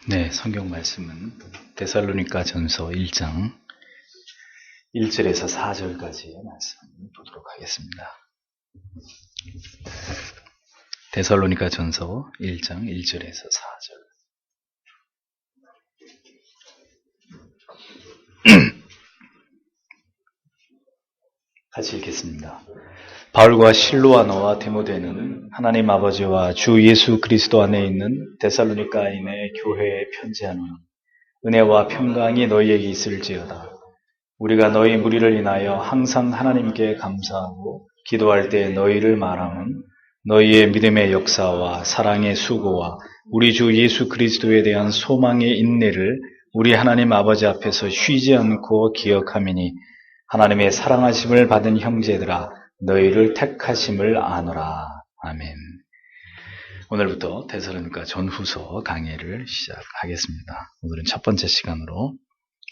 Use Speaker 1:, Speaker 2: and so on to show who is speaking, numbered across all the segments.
Speaker 1: 네, 성경 말씀은 데살로니가 전서 1장 1절에서 4절까지의 말씀을 보도록 하겠습니다. 데살로니가 전서 1장 1절에서 4절. 같이 읽겠습니다. 바울과 실로아너와 디모데는 하나님 아버지와 주 예수 그리스도 안에 있는 데살로니가인의 교회에 편지하노니 은혜와 평강이 너희에게 있을지어다. 우리가 너희 무리를 인하여 항상 하나님께 감사하고 기도할 때 너희를 말함은 너희의 믿음의 역사와 사랑의 수고와 우리 주 예수 그리스도에 대한 소망의 인내를 우리 하나님 아버지 앞에서 쉬지 않고 기억함이니 하나님의 사랑하심을 받은 형제들아 너희를 택하심을 아노라. 아멘. 오늘부터 데살로니가 전후서 강해를 시작하겠습니다. 오늘은 첫 번째 시간으로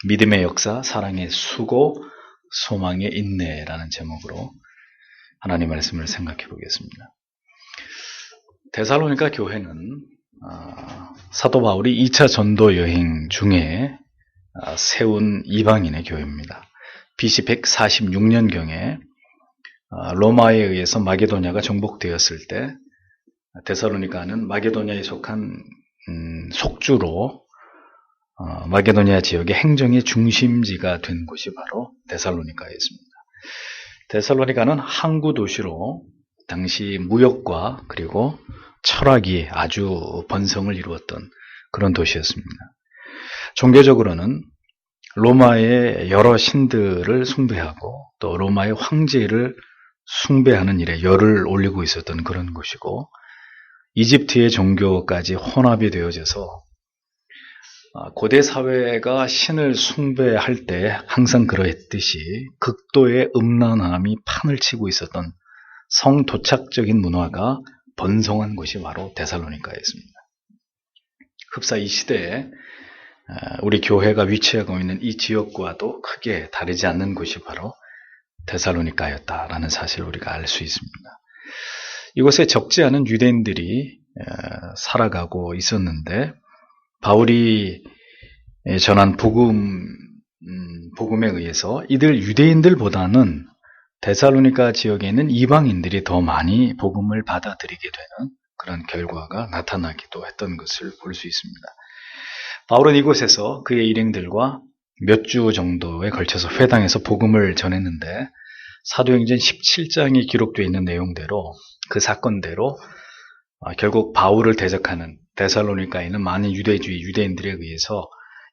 Speaker 1: 믿음의 역사, 사랑의 수고, 소망의 인내라는 제목으로 하나님 말씀을 생각해 보겠습니다. 데살로니가 교회는 사도 바울이 2차 전도 여행 중에 세운 이방인의 교회입니다. BC 146년경에 로마에 의해서 마게도냐가 정복되었을 때 데살로니가는 마게도냐에 속한 속주로 마게도냐 지역의 행정의 중심지가 된 곳이 바로 데살로니가였습니다. 데살로니가는 항구 도시로 당시 무역과 그리고 철학이 아주 번성을 이루었던 그런 도시였습니다. 종교적으로는 로마의 여러 신들을 숭배하고 또 로마의 황제를 숭배하는 일에 열을 올리고 있었던 그런 곳이고 이집트의 종교까지 혼합이 되어져서 고대 사회가 신을 숭배할 때 항상 그러했듯이 극도의 음란함이 판을 치고 있었던 성도착적인 문화가 번성한 곳이 바로 데살로니가였습니다. 흡사 이 시대에 우리 교회가 위치하고 있는 이 지역과도 크게 다르지 않는 곳이 바로 데살로니가였다라는 사실을 우리가 알 수 있습니다. 이곳에 적지 않은 유대인들이 살아가고 있었는데 바울이 전한 복음에 의해서 이들 유대인들보다는 데살로니가 지역에 있는 이방인들이 더 많이 복음을 받아들이게 되는 그런 결과가 나타나기도 했던 것을 볼 수 있습니다. 바울은 이곳에서 그의 일행들과 몇 주 정도에 걸쳐서 회당에서 복음을 전했는데 사도행전 17장에 기록되어 있는 내용대로 그 사건대로 결국 바울을 대적하는 데살로니가에 있는 많은 유대인들에 의해서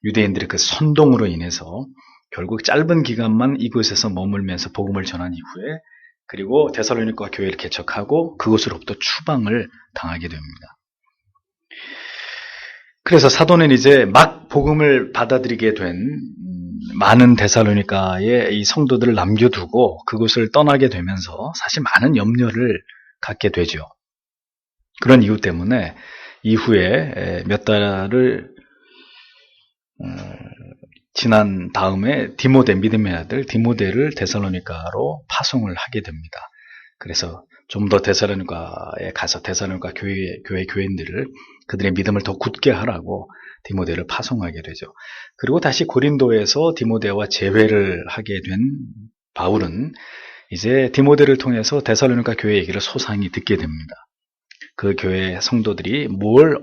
Speaker 1: 유대인들의 그 선동으로 인해서 결국 짧은 기간만 이곳에서 머물면서 복음을 전한 이후에 그리고 데살로니가 교회를 개척하고 그곳으로부터 추방을 당하게 됩니다. 그래서 사도는 이제 막 복음을 받아들이게 된 많은 데살로니가의 이 성도들을 남겨두고 그곳을 떠나게 되면서 사실 많은 염려를 갖게 되죠. 그런 이유 때문에 이후에 몇 달을 지난 다음에 디모데, 믿음의 아들 디모데를 데살로니가로 파송을 하게 됩니다. 그래서 좀 더 데살로니가에 가서 데살로니가 교인들을 그들의 믿음을 더 굳게 하라고 디모데를 파송하게 되죠. 그리고 다시 고린도에서 디모데와 재회를 하게 된 바울은 이제 디모데를 통해서 데살로니가 교회 얘기를 소상히 듣게 됩니다. 그 교회 성도들이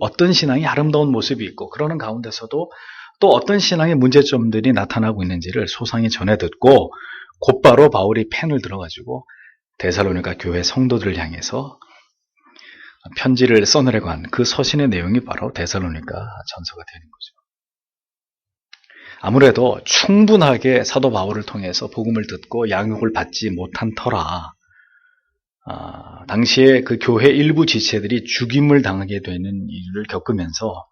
Speaker 1: 어떤 신앙이 아름다운 모습이 있고 그러는 가운데서도 또 어떤 신앙의 문제점들이 나타나고 있는지를 소상히 전해 듣고 곧바로 바울이 펜을 들어가지고 데살로니가 교회 성도들을 향해서 편지를 써내려고 한 그 서신의 내용이 바로 데살로니가 전서가 되는 거죠. 아무래도 충분하게 사도 바울을 통해서 복음을 듣고 양육을 받지 못한 터라 당시에 그 교회 일부 지체들이 죽임을 당하게 되는 일을 겪으면서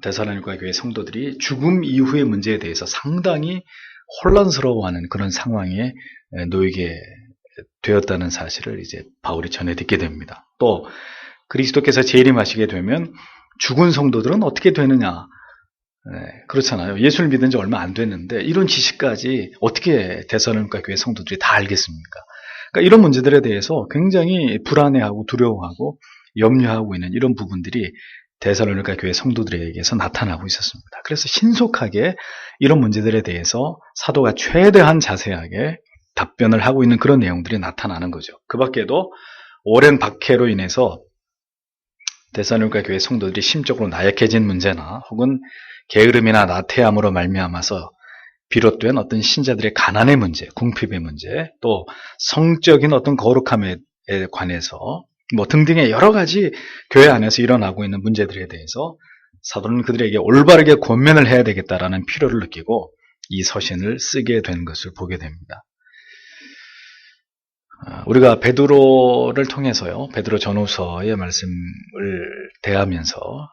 Speaker 1: 데살로니가 교회 성도들이 죽음 이후의 문제에 대해서 상당히 혼란스러워하는 그런 상황에 놓이게 되었다는 사실을 이제 바울이 전해 듣게 됩니다. 또 그리스도께서 재림하시게 되면 죽은 성도들은 어떻게 되느냐? 그렇잖아요. 예수를 믿은 지 얼마 안 됐는데 이런 지식까지 어떻게 데살로니가 교회 성도들이 다 알겠습니까? 그러니까 이런 문제들에 대해서 굉장히 불안해하고 두려워하고 염려하고 있는 이런 부분들이 데살로니가 교회 성도들에게서 나타나고 있었습니다. 그래서 신속하게 이런 문제들에 대해서 사도가 최대한 자세하게 답변을 하고 있는 그런 내용들이 나타나는 거죠. 그 밖에도 오랜 박해로 인해서 데살로니가 교회 성도들이 심적으로 나약해진 문제나 혹은 게으름이나 나태함으로 말미암아서 비롯된 어떤 신자들의 가난의 문제, 궁핍의 문제, 또 성적인 어떤 거룩함에 관해서 등등의 여러 가지 교회 안에서 일어나고 있는 문제들에 대해서 사도는 그들에게 올바르게 권면을 해야 되겠다라는 필요를 느끼고 이 서신을 쓰게 된 것을 보게 됩니다. 우리가 베드로를 통해서요, 베드로 전후서의 말씀을 대하면서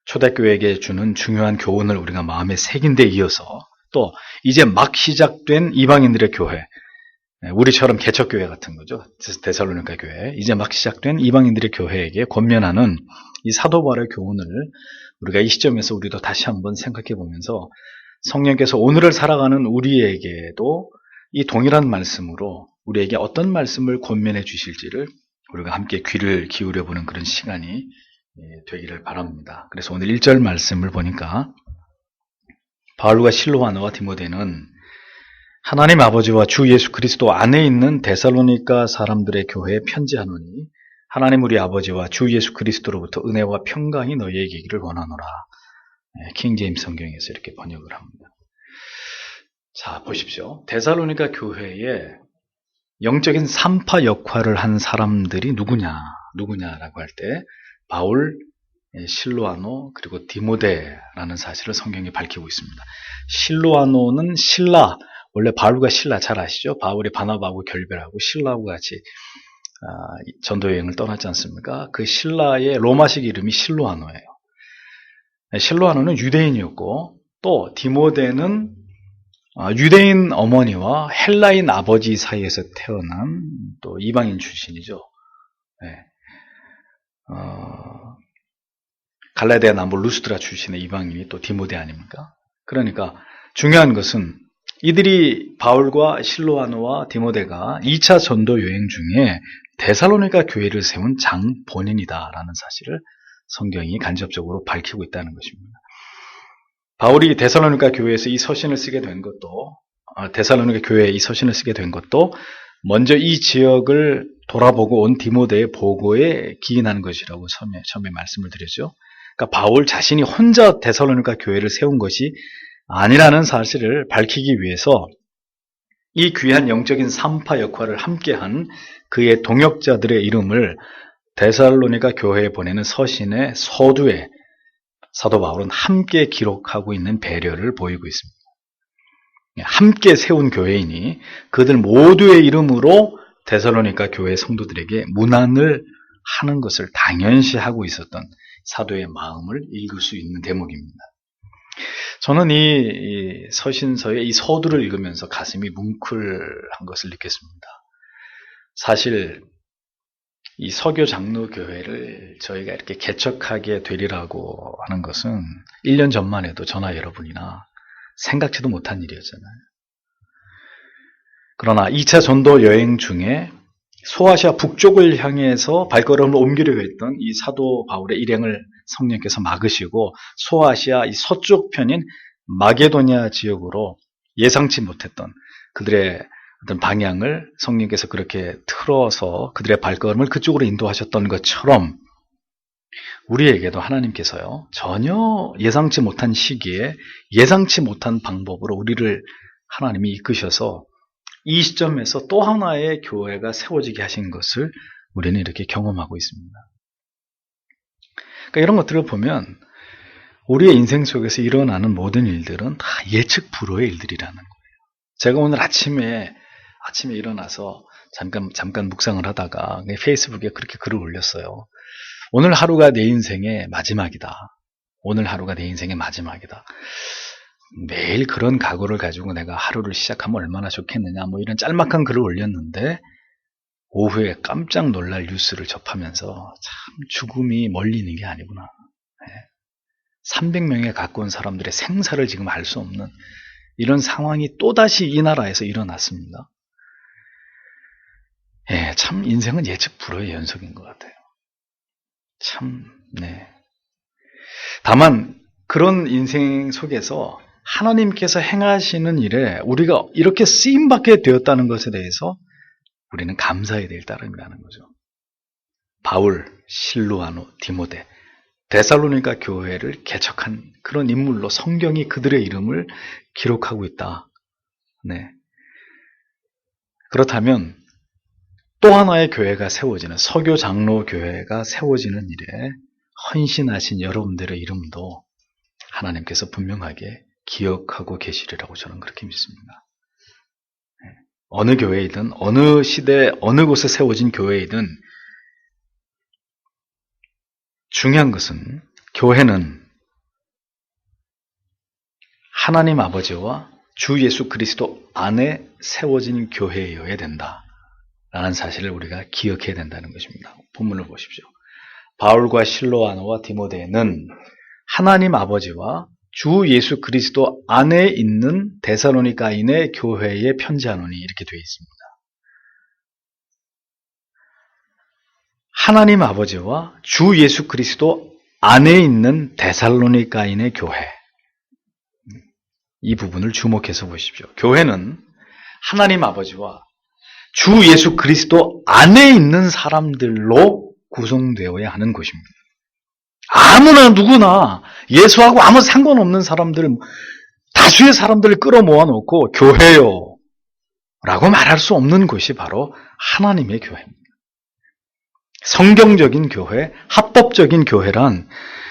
Speaker 1: 초대교회에게 주는 중요한 교훈을 우리가 마음에 새긴 데 이어서 또 이제 막 시작된 이방인들의 교회, 우리처럼 개척교회 같은 거죠. 데살로니가 교회, 이제 막 시작된 이방인들의 교회에게 권면하는 이 사도 바울의 교훈을 우리가 이 시점에서 우리도 다시 한번 생각해 보면서 성령께서 오늘을 살아가는 우리에게도 이 동일한 말씀으로 우리에게 어떤 말씀을 권면해 주실지를 우리가 함께 귀를 기울여 보는 그런 시간이 되기를 바랍니다. 그래서 오늘 1절 말씀을 보니까 바울과 실로아노와 디모데는 하나님 아버지와 주 예수 그리스도 안에 있는 데살로니가 사람들의 교회에 편지하노니 하나님 우리 아버지와 주 예수 그리스도로부터 은혜와 평강이 너희에게 있기를 원하노라. 킹제임스 성경에서 이렇게 번역을 합니다. 자, 보십시오. 데살로니가 교회에 영적인 산파 역할을 한 사람들이 누구냐라고 할 때 바울, 실로아노, 그리고 디모데라는 사실을 성경이 밝히고 있습니다. 실로아노는 신라, 원래 바울과 신라 잘 아시죠? 바울이 바나바하고 결별하고 신라하고 같이 전도 여행을 떠났지 않습니까? 그 신라의 로마식 이름이 실로아노예요. 실로아노는 유대인이었고 또 디모데는 유대인 어머니와 헬라인 아버지 사이에서 태어난 또 이방인 출신이죠. 네. 갈라디아 남부 루스드라 출신의 이방인이 또 디모데 아닙니까? 그러니까 중요한 것은 이들이 바울과 실로아노와 디모데가 2차 전도 여행 중에 데살로니가 교회를 세운 장본인이다라는 사실을 성경이 간접적으로 밝히고 있다는 것입니다. 바울이 데살로니가 교회에서 이 서신을 쓰게 된 것도, 데살로니가 교회에 이 서신을 쓰게 된 것도 먼저 이 지역을 돌아보고 온 디모데의 보고에 기인한 것이라고 처음에 말씀을 드렸죠. 그러니까 바울 자신이 혼자 데살로니가 교회를 세운 것이 아니라는 사실을 밝히기 위해서 이 귀한 영적인 산파 역할을 함께한 그의 동역자들의 이름을 데살로니가 교회에 보내는 서신의 서두에 사도 바울은 함께 기록하고 있는 배려를 보이고 있습니다. 함께 세운 교회이니 그들 모두의 이름으로 데살로니가 교회 성도들에게 문안을 하는 것을 당연시하고 있었던 사도의 마음을 읽을 수 있는 대목입니다. 저는 이 서신서의 이 서두를 읽으면서 가슴이 뭉클한 것을 느꼈습니다. 사실 이 서교 장로 교회를 저희가 이렇게 개척하게 되리라고 하는 것은 1년 전만 해도 저나 여러분이나 생각지도 못한 일이었잖아요. 그러나 2차 전도 여행 중에 소아시아 북쪽을 향해서 발걸음을 옮기려고 했던 이 사도 바울의 일행을 성령께서 막으시고 소아시아 이 서쪽 편인 마게도냐 지역으로 예상치 못했던 그들의 어떤 방향을 성령께서 그렇게 틀어서 그들의 발걸음을 그쪽으로 인도하셨던 것처럼 우리에게도 하나님께서요, 전혀 예상치 못한 시기에 예상치 못한 방법으로 우리를 하나님이 이끄셔서 이 시점에서 또 하나의 교회가 세워지게 하신 것을 우리는 이렇게 경험하고 있습니다. 그러니까 이런 것들을 보면 우리의 인생 속에서 일어나는 모든 일들은 다 예측 불허의 일들이라는 거예요. 제가 오늘 아침에 일어나서 잠깐 묵상을 하다가 페이스북에 그렇게 글을 올렸어요. 오늘 하루가 내 인생의 마지막이다. 오늘 하루가 내 인생의 마지막이다. 매일 그런 각오를 가지고 내가 하루를 시작하면 얼마나 좋겠느냐, 이런 짤막한 글을 올렸는데 오후에 깜짝 놀랄 뉴스를 접하면서 참 죽음이 멀리 있는 게 아니구나. 300명에 가까운 사람들의 생사를 지금 알 수 없는 이런 상황이 또다시 이 나라에서 일어났습니다. 참 인생은 예측 불허의 연속인 것 같아요. 참, 네. 다만 그런 인생 속에서 하나님께서 행하시는 일에 우리가 이렇게 쓰임받게 되었다는 것에 대해서 우리는 감사해야 될 따름이라는 거죠. 바울, 실루아노, 디모데, 데살로니가 교회를 개척한 그런 인물로 성경이 그들의 이름을 기록하고 있다. 네. 그렇다면 또 하나의 교회가 세워지는 서교 장로 교회가 세워지는 일에 헌신하신 여러분들의 이름도 하나님께서 분명하게 기억하고 계시리라고 저는 그렇게 믿습니다. 어느 교회이든 어느 시대 어느 곳에 세워진 교회이든 중요한 것은 교회는 하나님 아버지와 주 예수 그리스도 안에 세워진 교회여야 된다라는 사실을 우리가 기억해야 된다는 것입니다. 본문을 보십시오. 바울과 실로아노와 디모데는 하나님 아버지와 주 예수 그리스도 안에 있는 데살로니가인의 교회에 편지하노니 이렇게 되어 있습니다. 하나님 아버지와 주 예수 그리스도 안에 있는 데살로니가인의 교회. 이 부분을 주목해서 보십시오. 교회는 하나님 아버지와 주 예수 그리스도 안에 있는 사람들로 구성되어야 하는 곳입니다. 아무나 누구나 예수하고 아무 상관없는 사람들, 다수의 사람들을 끌어모아 놓고 교회요 라고 말할 수 없는 곳이 바로 하나님의 교회입니다. 성경적인 교회, 합법적인 교회란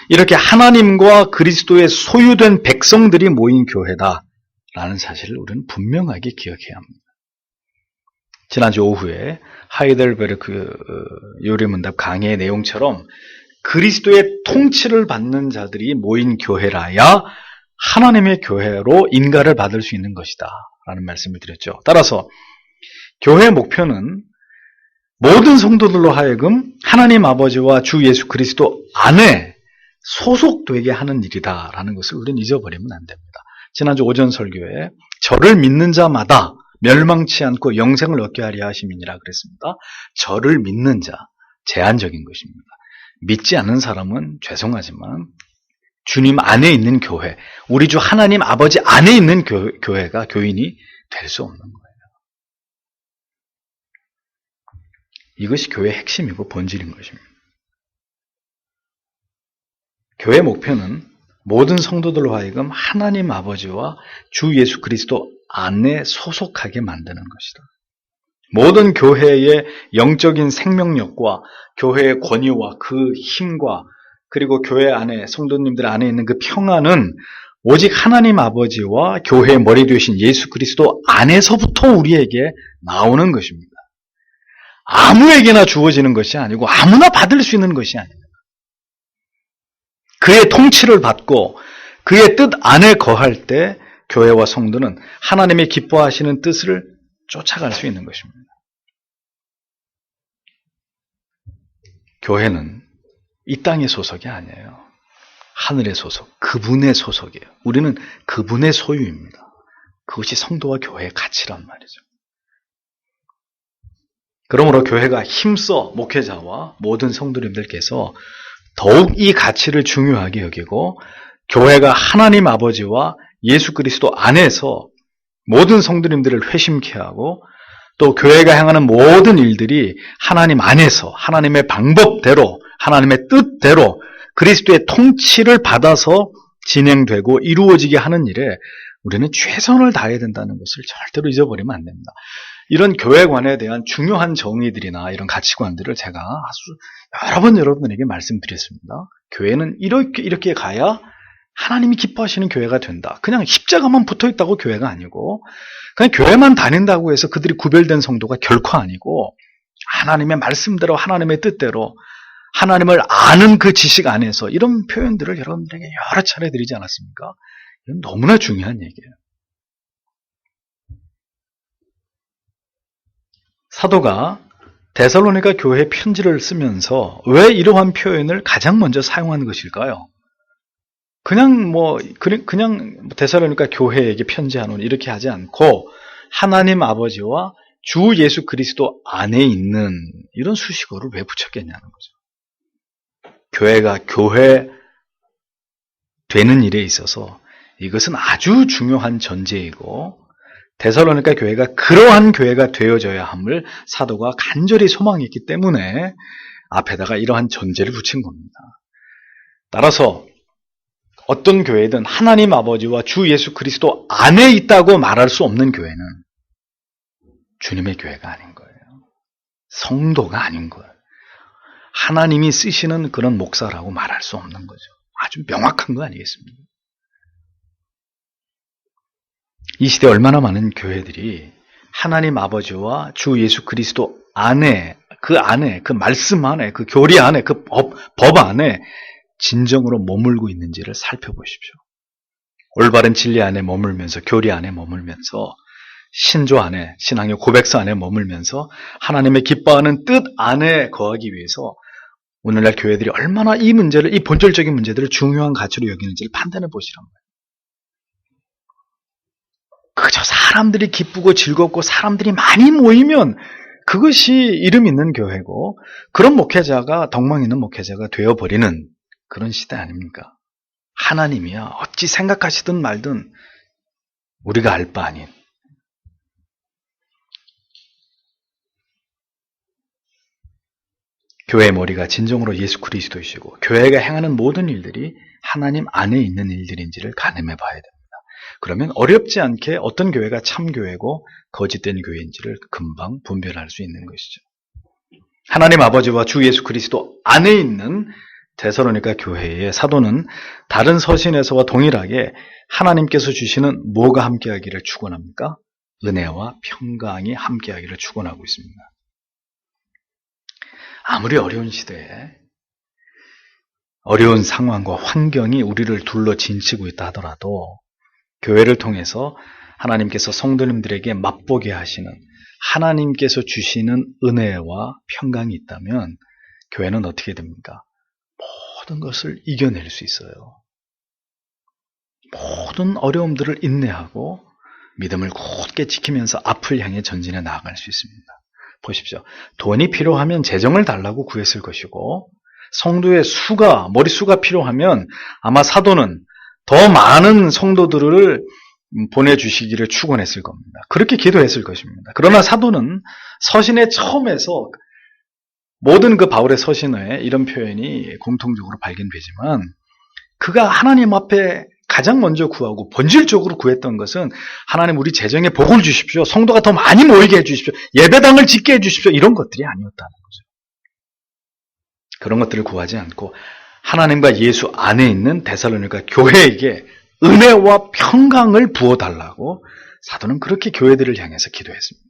Speaker 1: 이렇게 하나님과 그리스도의 소유된 백성들이 모인 교회다라는 사실을 우리는 분명하게 기억해야 합니다. 지난주 오후에 하이델베르크 요리문답 강의의 내용처럼 그리스도의 통치를 받는 자들이 모인 교회라야 하나님의 교회로 인가를 받을 수 있는 것이다 라는 말씀을 드렸죠. 따라서 교회의 목표는 모든 성도들로 하여금 하나님 아버지와 주 예수 그리스도 안에 소속되게 하는 일이다라는 것을 우리는 잊어버리면 안 됩니다. 지난주 오전 설교에 저를 믿는 자마다 멸망치 않고 영생을 얻게 하려 하심이니라 그랬습니다. 저를 믿는 자, 제한적인 것입니다. 믿지 않는 사람은 죄송하지만 주님 안에 있는 교회, 우리 주 하나님 아버지 안에 있는 교회가 교인이 될 수 없는 거예요. 이것이 교회의 핵심이고 본질인 것입니다. 교회의 목표는 모든 성도들로 하여금 하나님 아버지와 주 예수 그리스도 안에 소속하게 만드는 것이다. 모든 교회의 영적인 생명력과 교회의 권위와 그 힘과 그리고 교회 안에 성도님들 안에 있는 그 평안은 오직 하나님 아버지와 교회의 머리 되신 예수 그리스도 안에서부터 우리에게 나오는 것입니다. 아무에게나 주어지는 것이 아니고 아무나 받을 수 있는 것이 아닙니다. 그의 통치를 받고 그의 뜻 안에 거할 때 교회와 성도는 하나님의 기뻐하시는 뜻을 쫓아갈 수 있는 것입니다. 교회는 이 땅의 소속이 아니에요. 하늘의 소속, 그분의 소속이에요. 우리는 그분의 소유입니다. 그것이 성도와 교회의 가치란 말이죠. 그러므로 교회가 힘써 목회자와 모든 성도님들께서 더욱 이 가치를 중요하게 여기고 교회가 하나님 아버지와 예수 그리스도 안에서 모든 성도님들을 회심케 하고 또 교회가 행하는 모든 일들이 하나님 안에서 하나님의 방법대로 하나님의 뜻대로 그리스도의 통치를 받아서 진행되고 이루어지게 하는 일에 우리는 최선을 다해야 된다는 것을 절대로 잊어버리면 안 됩니다. 이런 교회관에 대한 중요한 정의들이나 이런 가치관들을 제가 아주 여러 번 여러분에게 말씀드렸습니다. 교회는 이렇게 가야 하나님이 기뻐하시는 교회가 된다. 그냥 십자가만 붙어있다고 교회가 아니고 그냥 교회만 다닌다고 해서 그들이 구별된 성도가 결코 아니고 하나님의 말씀대로 하나님의 뜻대로 하나님을 아는 그 지식 안에서 이런 표현들을 여러분들에게 여러 차례 드리지 않았습니까? 이건 너무나 중요한 얘기예요. 사도가 데살로니가 교회에 편지를 쓰면서 왜 이러한 표현을 가장 먼저 사용한 것일까요? 그냥 데살로니가 교회에게 편지하노니 이렇게 하지 않고 하나님 아버지와 주 예수 그리스도 안에 있는 이런 수식어를 왜 붙였겠냐는 거죠. 교회가 교회 되는 일에 있어서 이것은 아주 중요한 전제이고 데살로니가 교회가 그러한 교회가 되어져야 함을 사도가 간절히 소망했기 때문에 앞에다가 이러한 전제를 붙인 겁니다. 따라서 어떤 교회든 하나님 아버지와 주 예수 그리스도 안에 있다고 말할 수 없는 교회는 주님의 교회가 아닌 거예요. 성도가 아닌 거예요. 하나님이 쓰시는 그런 목사라고 말할 수 없는 거죠. 아주 명확한 거 아니겠습니까? 이 시대에 얼마나 많은 교회들이 하나님 아버지와 주 예수 그리스도 안에, 그 말씀 안에, 그 교리 안에, 그 법 안에 진정으로 머물고 있는지를 살펴보십시오. 올바른 진리 안에 머물면서, 교리 안에 머물면서, 신조 안에, 신앙의 고백서 안에 머물면서 하나님의 기뻐하는 뜻 안에 거하기 위해서 오늘날 교회들이 얼마나 이 문제를, 이 본질적인 문제들을 중요한 가치로 여기는지를 판단해 보시란 말이에요. 그저 사람들이 기쁘고 즐겁고 사람들이 많이 모이면 그것이 이름 있는 교회고 그런 목회자가 덕망 있는 목회자가 되어버리는 그런 시대 아닙니까? 하나님이야 어찌 생각하시든 말든 우리가 알 바 아닌 교회의 머리가 진정으로 예수 그리스도이시고 교회가 행하는 모든 일들이 하나님 안에 있는 일들인지를 가늠해 봐야 됩니다. 그러면 어렵지 않게 어떤 교회가 참교회고 거짓된 교회인지를 금방 분별할 수 있는 것이죠. 하나님 아버지와 주 예수 그리스도 안에 있는 데살로니가 교회의 사도는 다른 서신에서와 동일하게 하나님께서 주시는 뭐가 함께하기를 축원합니까? 은혜와 평강이 함께하기를 축원하고 있습니다. 아무리 어려운 시대에 어려운 상황과 환경이 우리를 둘러 진치고 있다 하더라도 교회를 통해서 하나님께서 성도님들에게 맛보게 하시는 하나님께서 주시는 은혜와 평강이 있다면 교회는 어떻게 됩니까? 모든 것을 이겨낼 수 있어요. 모든 어려움들을 인내하고 믿음을 굳게 지키면서 앞을 향해 전진해 나아갈 수 있습니다. 보십시오. 돈이 필요하면 재정을 달라고 구했을 것이고 성도의 머릿수가 필요하면 아마 사도는 더 많은 성도들을 보내주시기를 축원했을 겁니다. 그렇게 기도했을 것입니다. 그러나 사도는 서신의 처음에서 모든 그 바울의 서신에 이런 표현이 공통적으로 발견되지만 그가 하나님 앞에 가장 먼저 구하고 본질적으로 구했던 것은 하나님 우리 재정에 복을 주십시오. 성도가 더 많이 모이게 해주십시오. 예배당을 짓게 해주십시오. 이런 것들이 아니었다는 거죠. 그런 것들을 구하지 않고 하나님과 예수 안에 있는 데살로니가 교회에게 은혜와 평강을 부어달라고 사도는 그렇게 교회들을 향해서 기도했습니다.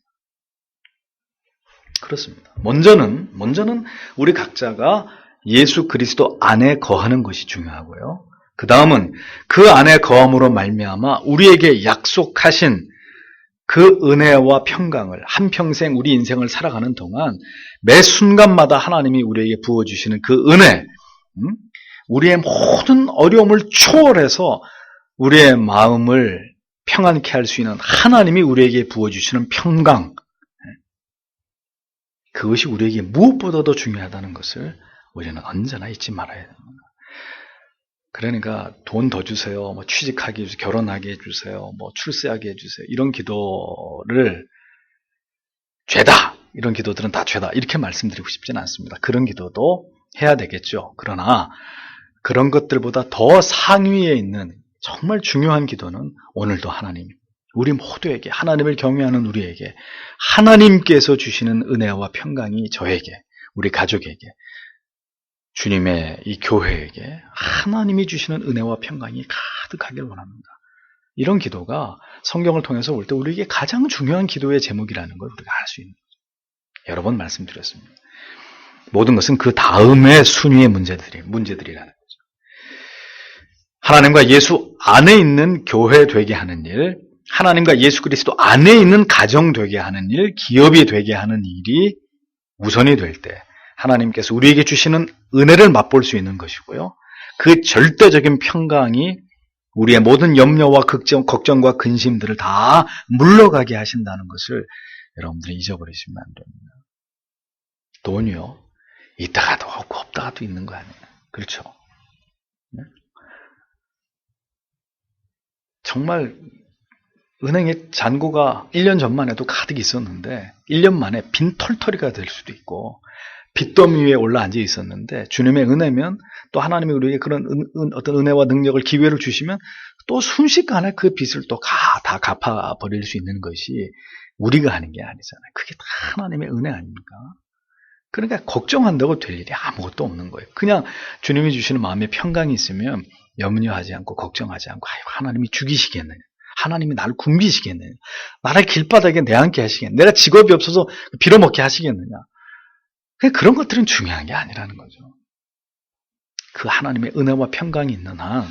Speaker 1: 그렇습니다. 먼저는 우리 각자가 예수 그리스도 안에 거하는 것이 중요하고요. 그 다음은 그 안에 거함으로 말미암아 우리에게 약속하신 그 은혜와 평강을 한평생 우리 인생을 살아가는 동안 매 순간마다 하나님이 우리에게 부어주시는 그 은혜, 우리의 모든 어려움을 초월해서 우리의 마음을 평안케 할 수 있는 하나님이 우리에게 부어주시는 평강, 그것이 우리에게 무엇보다도 중요하다는 것을 우리는 언제나 잊지 말아야 됩니다. 그러니까 돈 더 주세요, 뭐 취직하게 해주세요, 결혼하게 해주세요, 뭐 출세하게 해주세요, 이런 기도를 죄다, 이런 기도들은 다 죄다 이렇게 말씀드리고 싶지는 않습니다. 그런 기도도 해야 되겠죠. 그러나 그런 것들보다 더 상위에 있는 정말 중요한 기도는 오늘도 하나님, 우리 모두에게, 하나님을 경외하는 우리에게 하나님께서 주시는 은혜와 평강이 저에게, 우리 가족에게, 주님의 이 교회에게 하나님이 주시는 은혜와 평강이 가득하길 원합니다. 이런 기도가 성경을 통해서 올 때 우리에게 가장 중요한 기도의 제목이라는 걸 우리가 알 수 있는 거죠. 여러 번 말씀드렸습니다. 모든 것은 그 다음의 순위의 문제들이라는 거죠. 하나님과 예수 안에 있는 교회 되게 하는 일, 하나님과 예수 그리스도 안에 있는 가정 되게 하는 일, 기업이 되게 하는 일이 우선이 될 때 하나님께서 우리에게 주시는 은혜를 맛볼 수 있는 것이고요. 그 절대적인 평강이 우리의 모든 염려와 걱정과 근심들을 다 물러가게 하신다는 것을 여러분들이 잊어버리시면 안 됩니다. 돈이요, 있다가도 없고 없다가도 있는 거 아니에요. 그렇죠. 네? 정말 은행에 잔고가 1년 전만 해도 가득 있었는데 1년 만에 빈털터리가 될 수도 있고 빚더미 위에 올라앉아 있었는데 주님의 은혜면 또 하나님이 우리에게 그런 어떤 은혜와 능력을 기회를 주시면 또 순식간에 그 빚을 또 다 갚아버릴 수 있는 것이 우리가 하는 게 아니잖아요. 그게 다 하나님의 은혜 아닙니까? 그러니까 걱정한다고 될 일이 아무것도 없는 거예요. 그냥 주님이 주시는 마음의 평강이 있으면 염려하지 않고 걱정하지 않고 아유, 하나님이 죽이시겠느냐. 하나님이 나를 굶기시겠느냐. 나를 길바닥에 내앉게 하시겠느냐. 내가 직업이 없어서 빌어먹게 하시겠느냐. 그런 것들은 중요한 게 아니라는 거죠. 그 하나님의 은혜와 평강이 있는 한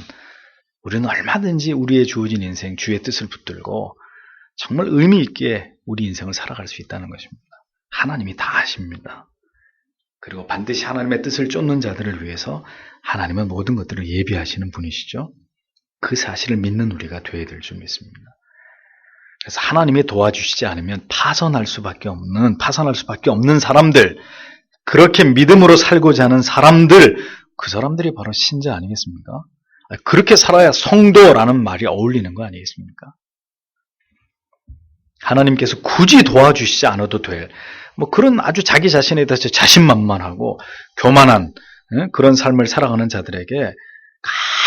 Speaker 1: 우리는 얼마든지 우리의 주어진 인생, 주의 뜻을 붙들고 정말 의미 있게 우리 인생을 살아갈 수 있다는 것입니다. 하나님이 다 아십니다. 그리고 반드시 하나님의 뜻을 쫓는 자들을 위해서 하나님은 모든 것들을 예비하시는 분이시죠. 그 사실을 믿는 우리가 되어야 될 줄 믿습니다. 그래서 하나님이 도와주시지 않으면 파산할 수밖에 없는 사람들, 그렇게 믿음으로 살고자 하는 사람들, 그 사람들이 바로 신자 아니겠습니까? 그렇게 살아야 성도라는 말이 어울리는 거 아니겠습니까? 하나님께서 굳이 도와주시지 않아도 될 그런 아주 자기 자신에 대해서 자신만만하고 교만한 그런 삶을 살아가는 자들에게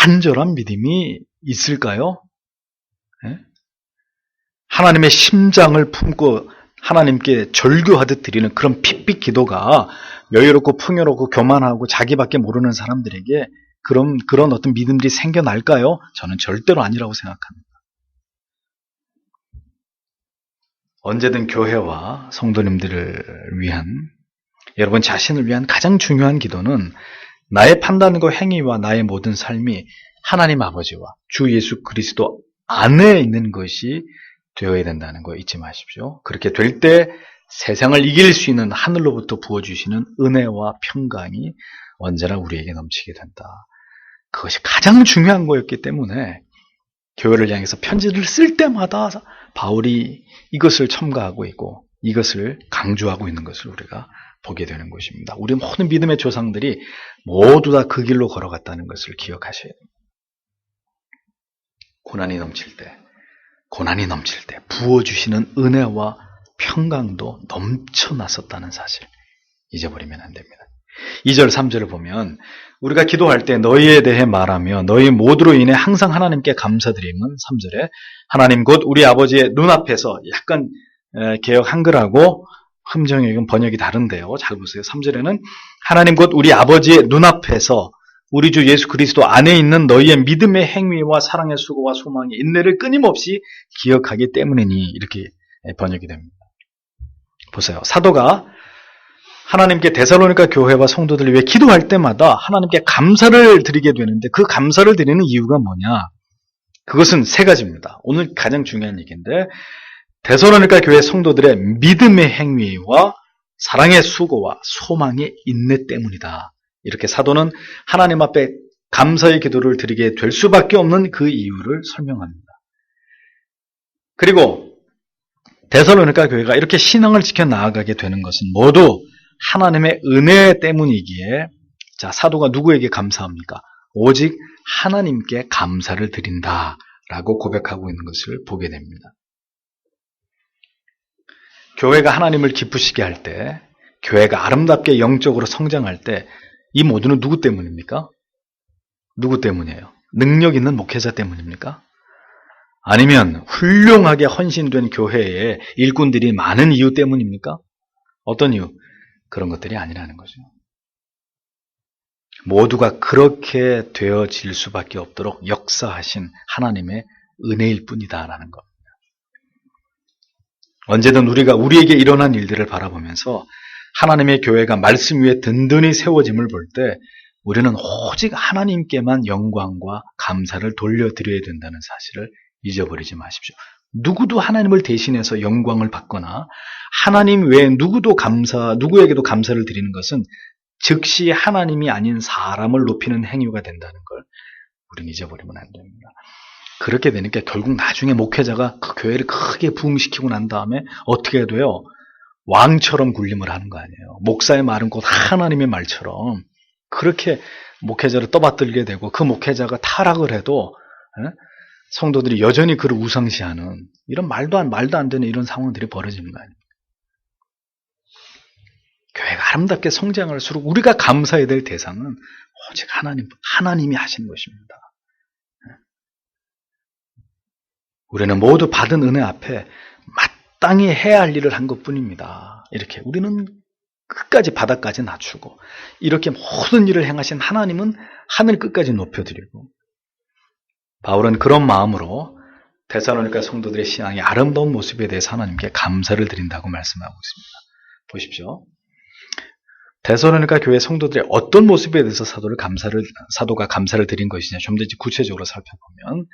Speaker 1: 간절한 믿음이 있을까요? 하나님의 심장을 품고 하나님께 절규하듯 드리는 그런 핏빛 기도가 여유롭고 풍요롭고 교만하고 자기밖에 모르는 사람들에게 그런 어떤 믿음들이 생겨날까요? 저는 절대로 아니라고 생각합니다. 언제든 교회와 성도님들을 위한, 여러분 자신을 위한 가장 중요한 기도는 나의 판단과 행위와 나의 모든 삶이 하나님 아버지와 주 예수 그리스도 안에 있는 것이 되어야 된다는 거 잊지 마십시오. 그렇게 될 때 세상을 이길 수 있는 하늘로부터 부어주시는 은혜와 평강이 언제나 우리에게 넘치게 된다. 그것이 가장 중요한 거였기 때문에 교회를 향해서 편지를 쓸 때마다 바울이 이것을 첨가하고 있고 이것을 강조하고 있는 것을 우리가 보게 되는 것입니다. 우리 모든 믿음의 조상들이 모두 다 그 길로 걸어갔다는 것을 기억하셔야 됩니다. 고난이 넘칠 때 부어주시는 은혜와 평강도 넘쳐났었다는 사실 잊어버리면 안 됩니다. 2절, 3절을 보면 우리가 기도할 때 너희에 대해 말하며 너희 모두로 인해 항상 하나님께 감사드림은 3절에 하나님 곧 우리 아버지의 눈앞에서 약간 개역 한글하고 함정역은 번역이 다른데요. 잘 보세요. 3절에는 하나님 곧 우리 아버지의 눈앞에서 우리 주 예수 그리스도 안에 있는 너희의 믿음의 행위와 사랑의 수고와 소망의 인내를 끊임없이 기억하기 때문이니 이렇게 번역이 됩니다. 보세요. 사도가 하나님께 데살로니가 교회와 성도들을 위해 기도할 때마다 하나님께 감사를 드리게 되는데 그 감사를 드리는 이유가 뭐냐? 그것은 세 가지입니다. 오늘 가장 중요한 얘기인데 데살로니가 교회 성도들의 믿음의 행위와 사랑의 수고와 소망의 인내 때문이다. 이렇게 사도는 하나님 앞에 감사의 기도를 드리게 될 수밖에 없는 그 이유를 설명합니다. 그리고 데살로니가 교회가 이렇게 신앙을 지켜 나아가게 되는 것은 모두 하나님의 은혜 때문이기에 자 사도가 누구에게 감사합니까? 오직 하나님께 감사를 드린다라고 고백하고 있는 것을 보게 됩니다. 교회가 하나님을 기쁘시게 할 때, 교회가 아름답게 영적으로 성장할 때 이 모두는 누구 때문입니까? 누구 때문이에요? 능력 있는 목회자 때문입니까? 아니면 훌륭하게 헌신된 교회에 일꾼들이 많은 이유 때문입니까? 어떤 이유? 그런 것들이 아니라는 거죠. 모두가 그렇게 되어질 수밖에 없도록 역사하신 하나님의 은혜일 뿐이다라는 겁니다. 언제든 우리가 우리에게 일어난 일들을 바라보면서 하나님의 교회가 말씀 위에 든든히 세워짐을 볼 때 우리는 오직 하나님께만 영광과 감사를 돌려드려야 된다는 사실을 잊어버리지 마십시오. 누구도 하나님을 대신해서 영광을 받거나 하나님 외에 누구에게도 감사를 드리는 것은 즉시 하나님이 아닌 사람을 높이는 행위가 된다는 걸 우리는 잊어버리면 안 됩니다. 그렇게 되니까 결국 나중에 목회자가 그 교회를 크게 부흥시키고 난 다음에 어떻게 돼요? 왕처럼 군림을 하는 거 아니에요. 목사의 말은 곧 하나님의 말처럼 그렇게 목회자를 떠받들게 되고 그 목회자가 타락을 해도 성도들이 여전히 그를 우상시하는 이런 말도 안 되는 이런 상황들이 벌어지는 거 아닙니까? 교회가 아름답게 성장할수록 우리가 감사해야 될 대상은 오직 하나님이 하시는 것입니다. 우리는 모두 받은 은혜 앞에 마땅히 해야 할 일을 한 것뿐입니다. 이렇게 우리는 끝까지 바닥까지 낮추고 이렇게 모든 일을 행하신 하나님은 하늘 끝까지 높여드리고, 바울은 그런 마음으로 데살로니가 성도들의 신앙의 아름다운 모습에 대해서 하나님께 감사를 드린다고 말씀하고 있습니다. 보십시오. 데살로니가 교회 성도들의 어떤 모습에 대해서 사도가 감사를 드린 것이냐, 좀 더 구체적으로 살펴보면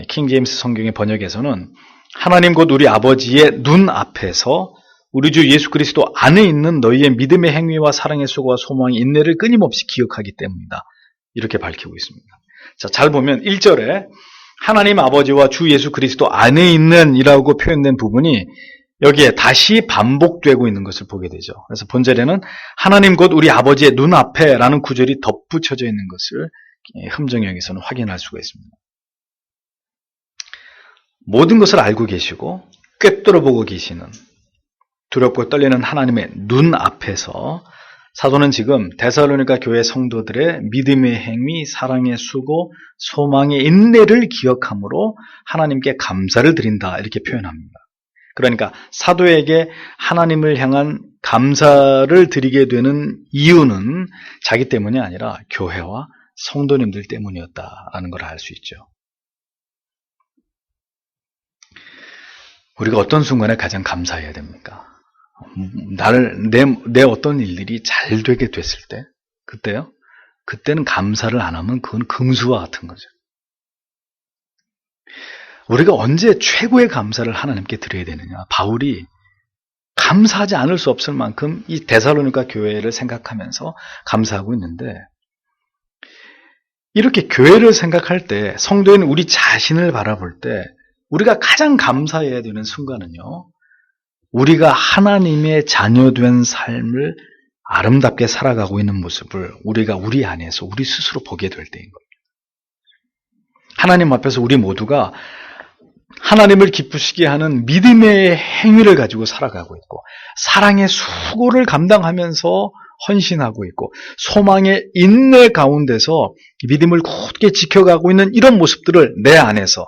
Speaker 1: 킹 제임스 성경의 번역에서는 하나님 곧 우리 아버지의 눈 앞에서 우리 주 예수 그리스도 안에 있는 너희의 믿음의 행위와 사랑의 수고와 소망의 인내를 끊임없이 기억하기 때문이다. 이렇게 밝히고 있습니다. 자, 잘 보면 1절에 하나님 아버지와 주 예수 그리스도 안에 있는 이라고 표현된 부분이 여기에 다시 반복되고 있는 것을 보게 되죠. 그래서 본절에는 하나님 곧 우리 아버지의 눈앞에 라는 구절이 덧붙여져 있는 것을 함정역에서는 확인할 수가 있습니다. 모든 것을 알고 계시고 꿰뚫어보고 계시는 두렵고 떨리는 하나님의 눈 앞에서 사도는 지금 데살로니가 교회 성도들의 믿음의 행위, 사랑의 수고, 소망의 인내를 기억함으로 하나님께 감사를 드린다, 이렇게 표현합니다. 그러니까 사도에게 하나님을 향한 감사를 드리게 되는 이유는 자기 때문이 아니라 교회와 성도님들 때문이었다라는 걸 알 수 있죠. 우리가 어떤 순간에 가장 감사해야 됩니까? 내 어떤 일들이 잘 되게 됐을 때, 그때는 감사를 안 하면 그건 금수와 같은 거죠. 우리가 언제 최고의 감사를 하나님께 드려야 되느냐? 바울이 감사하지 않을 수 없을 만큼 이 데살로니가 교회를 생각하면서 감사하고 있는데, 이렇게 교회를 생각할 때, 성도인 우리 자신을 바라볼 때 우리가 가장 감사해야 되는 순간은요, 우리가 하나님의 자녀된 삶을 아름답게 살아가고 있는 모습을 우리가 우리 안에서 우리 스스로 보게 될 때인 겁니다. 하나님 앞에서 우리 모두가 하나님을 기쁘시게 하는 믿음의 행위를 가지고 살아가고 있고, 사랑의 수고를 감당하면서 헌신하고 있고, 소망의 인내 가운데서 믿음을 굳게 지켜가고 있는 이런 모습들을 내 안에서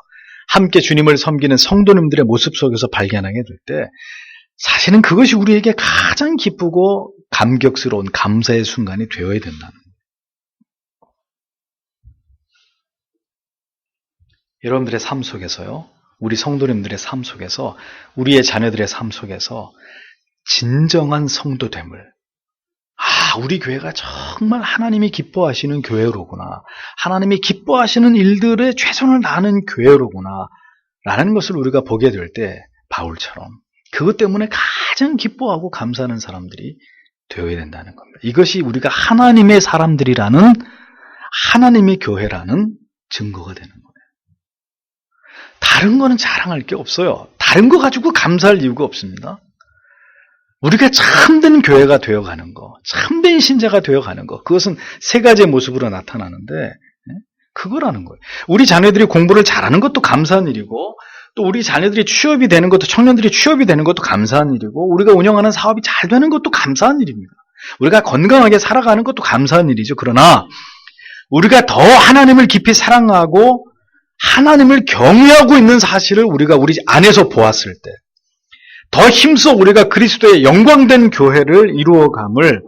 Speaker 1: 함께 주님을 섬기는 성도님들의 모습 속에서 발견하게 될 때, 사실은 그것이 우리에게 가장 기쁘고 감격스러운 감사의 순간이 되어야 된다는 거예요. 여러분들의 삶 속에서요, 우리 성도님들의 삶 속에서, 우리의 자녀들의 삶 속에서 진정한 성도됨을, 우리 교회가 정말 하나님이 기뻐하시는 교회로구나, 하나님이 기뻐하시는 일들에 최선을 다하는 교회로구나 라는 것을 우리가 보게 될 때, 바울처럼 그것 때문에 가장 기뻐하고 감사하는 사람들이 되어야 된다는 겁니다. 이것이 우리가 하나님의 사람들이라는, 하나님의 교회라는 증거가 되는 거예요. 다른 거는 자랑할 게 없어요. 다른 거 가지고 감사할 이유가 없습니다. 우리가 참된 교회가 되어가는 거, 참된 신자가 되어가는 거, 그것은 세 가지의 모습으로 나타나는데, 그거라는 거예요. 우리 자녀들이 공부를 잘하는 것도 감사한 일이고, 또 우리 자녀들이 취업이 되는 것도, 청년들이 취업이 되는 것도 감사한 일이고, 우리가 운영하는 사업이 잘 되는 것도 감사한 일입니다. 우리가 건강하게 살아가는 것도 감사한 일이죠. 그러나 우리가 더 하나님을 깊이 사랑하고 하나님을 경외하고 있는 사실을 우리가 우리 안에서 보았을 때, 더 힘써 우리가 그리스도의 영광된 교회를 이루어감을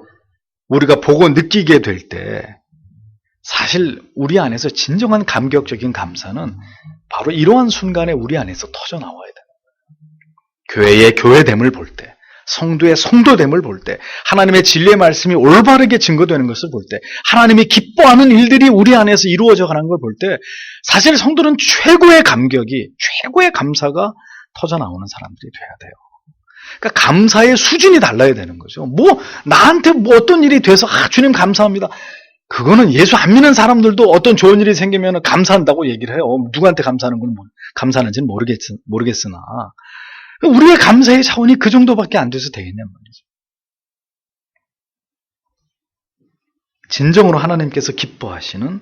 Speaker 1: 우리가 보고 느끼게 될 때, 사실 우리 안에서 진정한 감격적인 감사는 바로 이러한 순간에 우리 안에서 터져 나와야 돼요. 교회의 교회됨을 볼 때, 성도의 성도됨을 볼 때, 하나님의 진리의 말씀이 올바르게 증거되는 것을 볼 때, 하나님이 기뻐하는 일들이 우리 안에서 이루어져 가는 걸 볼 때, 사실 성도는 최고의 감격이, 최고의 감사가 터져 나오는 사람들이 돼야 돼요. 그러니까 감사의 수준이 달라야 되는 거죠. 나한테 어떤 일이 돼서 주님 감사합니다, 그거는 예수 안 믿는 사람들도 어떤 좋은 일이 생기면 감사한다고 얘기를 해요. 누구한테 감사하는 건 감사하는지는 모르겠으나 우리의 감사의 차원이 그 정도밖에 안 돼서 되겠냔 말이죠. 진정으로 하나님께서 기뻐하시는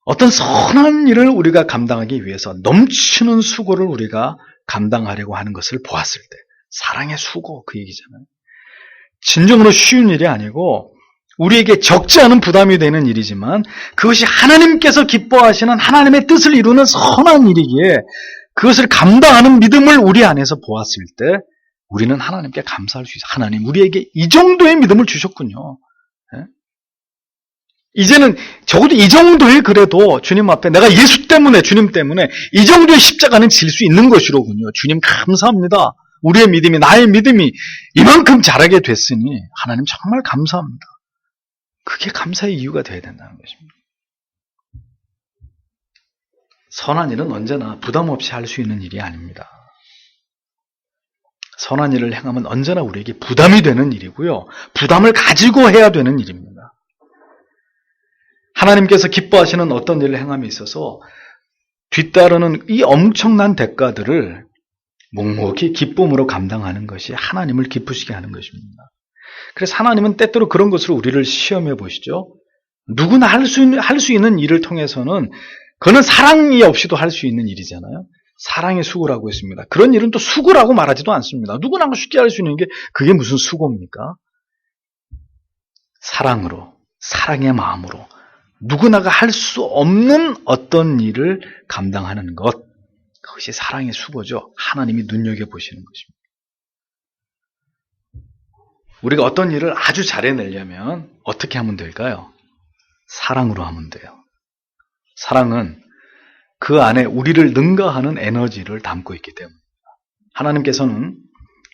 Speaker 1: 어떤 선한 일을 우리가 감당하기 위해서 넘치는 수고를 우리가 감당하려고 하는 것을 보았을 때, 사랑의 수고, 그 얘기잖아요. 진정으로 쉬운 일이 아니고 우리에게 적지 않은 부담이 되는 일이지만 그것이 하나님께서 기뻐하시는 하나님의 뜻을 이루는 선한 일이기에 그것을 감당하는 믿음을 우리 안에서 보았을 때 우리는 하나님께 감사할 수 있어요. 하나님, 우리에게 이 정도의 믿음을 주셨군요. 예? 이제는 적어도 이 정도의, 그래도 주님 앞에 내가 예수 때문에, 주님 때문에 이 정도의 십자가는 질 수 있는 것이로군요. 주님 감사합니다. 우리의 믿음이, 나의 믿음이 이만큼 자라게 됐으니 하나님 정말 감사합니다. 그게 감사의 이유가 되어야 된다는 것입니다. 선한 일은 언제나 부담 없이 할 수 있는 일이 아닙니다. 선한 일을 행하면 언제나 우리에게 부담이 되는 일이고요. 부담을 가지고 해야 되는 일입니다. 하나님께서 기뻐하시는 어떤 일을 행함에 있어서 뒤따르는 이 엄청난 대가들을 묵묵히 기쁨으로 감당하는 것이 하나님을 기쁘시게 하는 것입니다. 그래서 하나님은 때때로 그런 것을 우리를 시험해 보시죠. 누구나 할 수 있는 일을 통해서는 그거는 사랑이 없이도 할 수 있는 일이잖아요. 사랑의 수고라고 했습니다. 그런 일은 또 수고라고 말하지도 않습니다. 누구나 쉽게 할 수 있는 게 그게 무슨 수고입니까? 사랑으로, 사랑의 마음으로 누구나가 할 수 없는 어떤 일을 감당하는 것, 그것이 사랑의 수고죠. 하나님이 눈여겨보시는 것입니다. 우리가 어떤 일을 아주 잘해내려면 어떻게 하면 될까요? 사랑으로 하면 돼요. 사랑은 그 안에 우리를 능가하는 에너지를 담고 있기 때문입니다. 하나님께서는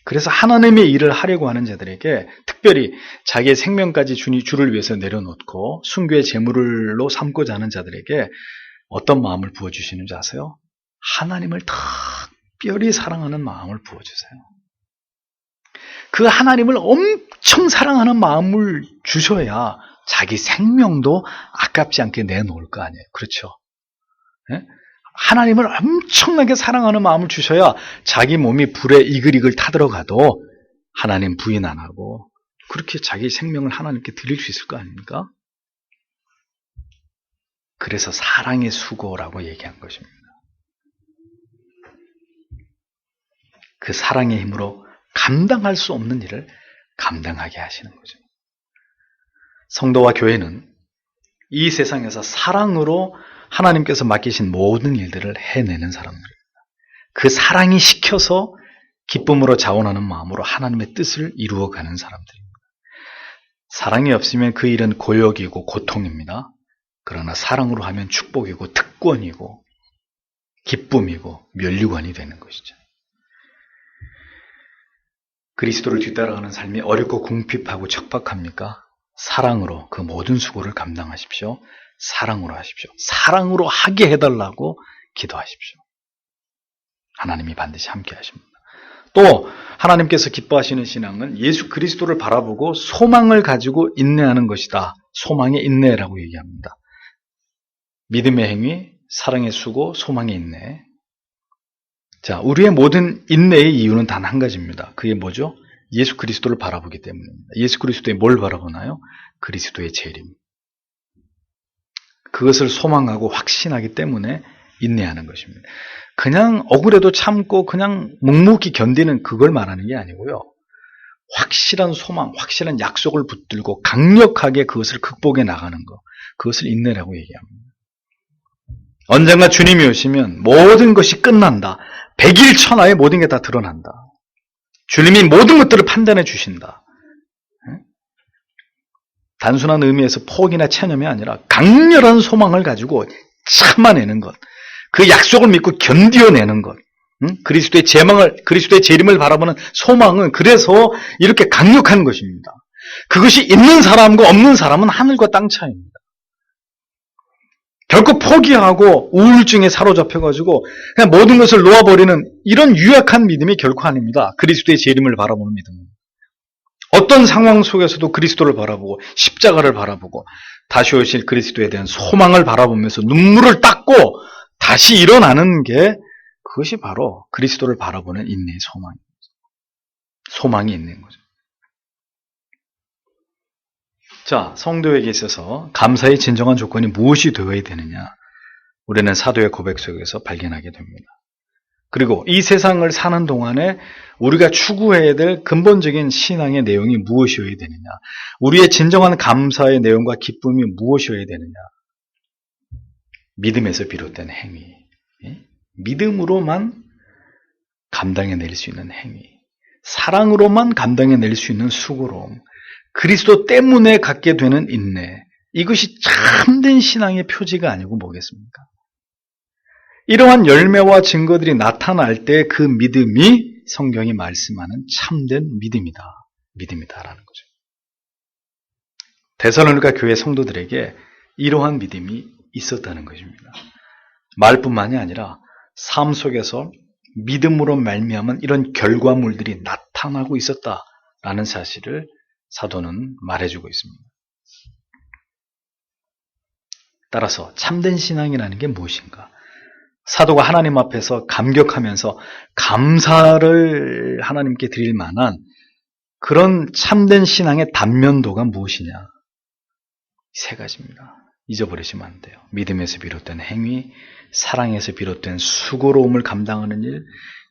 Speaker 1: 그래서 하나님의 일을 하려고 하는 자들에게 특별히 자기의 생명까지 주를 위해서 내려놓고 순교의 제물로 삼고자 하는 자들에게 어떤 마음을 부어주시는지 아세요? 하나님을 특별히 사랑하는 마음을 부어주세요. 그 하나님을 엄청 사랑하는 마음을 주셔야 자기 생명도 아깝지 않게 내놓을 거 아니에요. 그렇죠? 네? 하나님을 엄청나게 사랑하는 마음을 주셔야 자기 몸이 불에 이글이글 타들어가도 하나님 부인 안 하고 그렇게 자기 생명을 하나님께 드릴 수 있을 거 아닙니까? 그래서 사랑의 수고라고 얘기한 것입니다. 그 사랑의 힘으로 감당할 수 없는 일을 감당하게 하시는 거죠. 성도와 교회는 이 세상에서 사랑으로 하나님께서 맡기신 모든 일들을 해내는 사람들입니다. 그 사랑이 시켜서 기쁨으로 자원하는 마음으로 하나님의 뜻을 이루어가는 사람들입니다. 사랑이 없으면 그 일은 고역이고 고통입니다. 그러나 사랑으로 하면 축복이고 특권이고 기쁨이고 면류관이 되는 것이죠. 그리스도를 뒤따라가는 삶이 어렵고 궁핍하고 척박합니까? 사랑으로 그 모든 수고를 감당하십시오. 사랑으로 하십시오. 사랑으로 하게 해달라고 기도하십시오. 하나님이 반드시 함께 하십니다. 또 하나님께서 기뻐하시는 신앙은 예수 그리스도를 바라보고 소망을 가지고 인내하는 것이다. 소망의 인내라고 얘기합니다. 믿음의 행위, 사랑의 수고, 소망의 인내. 자, 우리의 모든 인내의 이유는 단 한 가지입니다. 그게 뭐죠? 예수 그리스도를 바라보기 때문입니다. 예수 그리스도의 뭘 바라보나요? 그리스도의 재림. 그것을 소망하고 확신하기 때문에 인내하는 것입니다. 그냥 억울해도 참고 그냥 묵묵히 견디는 그걸 말하는 게 아니고요. 확실한 소망, 확실한 약속을 붙들고 강력하게 그것을 극복해 나가는 것. 그것을 인내라고 얘기합니다. 언젠가 주님이 오시면 모든 것이 끝난다. 백일천하에 모든 게 다 드러난다. 주님이 모든 것들을 판단해 주신다. 단순한 의미에서 포기나 체념이 아니라 강렬한 소망을 가지고 참아내는 것. 그 약속을 믿고 견디어내는 것. 그리스도의 그리스도의 재림을 바라보는 소망은 그래서 이렇게 강력한 것입니다. 그것이 있는 사람과 없는 사람은 하늘과 땅 차이입니다. 결코 포기하고 우울증에 사로잡혀가지고 그냥 모든 것을 놓아버리는 이런 유약한 믿음이 결코 아닙니다. 그리스도의 재림을 바라보는 믿음은. 어떤 상황 속에서도 그리스도를 바라보고 십자가를 바라보고 다시 오실 그리스도에 대한 소망을 바라보면서 눈물을 닦고 다시 일어나는 게 그것이 바로 그리스도를 바라보는 인내의 소망입니다. 소망이 있는 거죠. 자, 성도에게 있어서 감사의 진정한 조건이 무엇이 되어야 되느냐? 우리는 사도의 고백 속에서 발견하게 됩니다. 그리고 이 세상을 사는 동안에 우리가 추구해야 될 근본적인 신앙의 내용이 무엇이어야 되느냐? 우리의 진정한 감사의 내용과 기쁨이 무엇이어야 되느냐? 믿음에서 비롯된 행위. 믿음으로만 감당해낼 수 있는 행위. 사랑으로만 감당해낼 수 있는 수고로움. 그리스도 때문에 갖게 되는 인내. 이것이 참된 신앙의 표지가 아니고 뭐겠습니까? 이러한 열매와 증거들이 나타날 때 그 믿음이 성경이 말씀하는 참된 믿음이다라는 거죠. 데살로니가 교회 성도들에게 이러한 믿음이 있었다는 것입니다. 말뿐만이 아니라 삶 속에서 믿음으로 말미암은 이런 결과물들이 나타나고 있었다라는 사실을 사도는 말해주고 있습니다. 따라서 참된 신앙이라는 게 무엇인가? 사도가 하나님 앞에서 감격하면서 감사를 하나님께 드릴 만한 그런 참된 신앙의 단면도가 무엇이냐? 세 가지입니다. 잊어버리시면 안 돼요. 믿음에서 비롯된 행위, 사랑에서 비롯된 수고로움을 감당하는 일,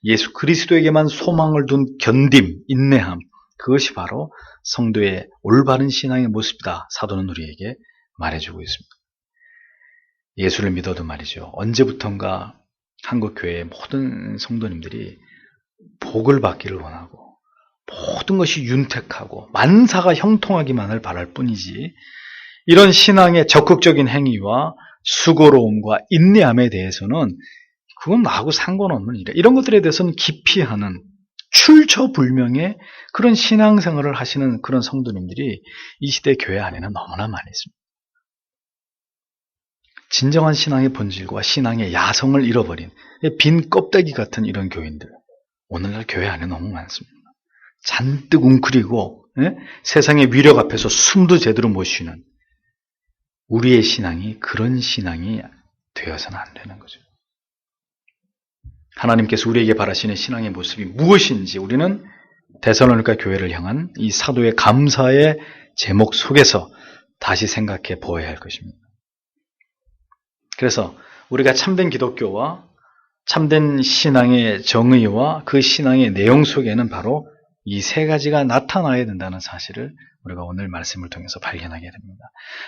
Speaker 1: 예수 그리스도에게만 소망을 둔 견딤, 인내함, 그것이 바로 성도의 올바른 신앙의 모습이다. 사도는 우리에게 말해주고 있습니다. 예수를 믿어도 말이죠. 언제부턴가 한국교회의 모든 성도님들이 복을 받기를 원하고 모든 것이 윤택하고 만사가 형통하기만을 바랄 뿐이지 이런 신앙의 적극적인 행위와 수고로움과 인내함에 대해서는 그건 나하고 상관없는 일이야. 이런 것들에 대해서는 기피하는 출처불명의 그런 신앙생활을 하시는 그런 성도님들이 이 시대 교회 안에는 너무나 많이 있습니다. 진정한 신앙의 본질과 신앙의 야성을 잃어버린 빈 껍데기 같은 이런 교인들 오늘날 교회 안에 너무 많습니다. 잔뜩 웅크리고 세상의 위력 앞에서 숨도 제대로 못 쉬는 우리의 신앙이 그런 신앙이 되어서는 안 되는 거죠. 하나님께서 우리에게 바라시는 신앙의 모습이 무엇인지 우리는 데살로니가 교회를 향한 이 사도의 감사의 제목 속에서 다시 생각해 보아야 할 것입니다. 그래서 우리가 참된 기독교와 참된 신앙의 정의와 그 신앙의 내용 속에는 바로 이 세 가지가 나타나야 된다는 사실을 우리가 오늘 말씀을 통해서 발견하게 됩니다.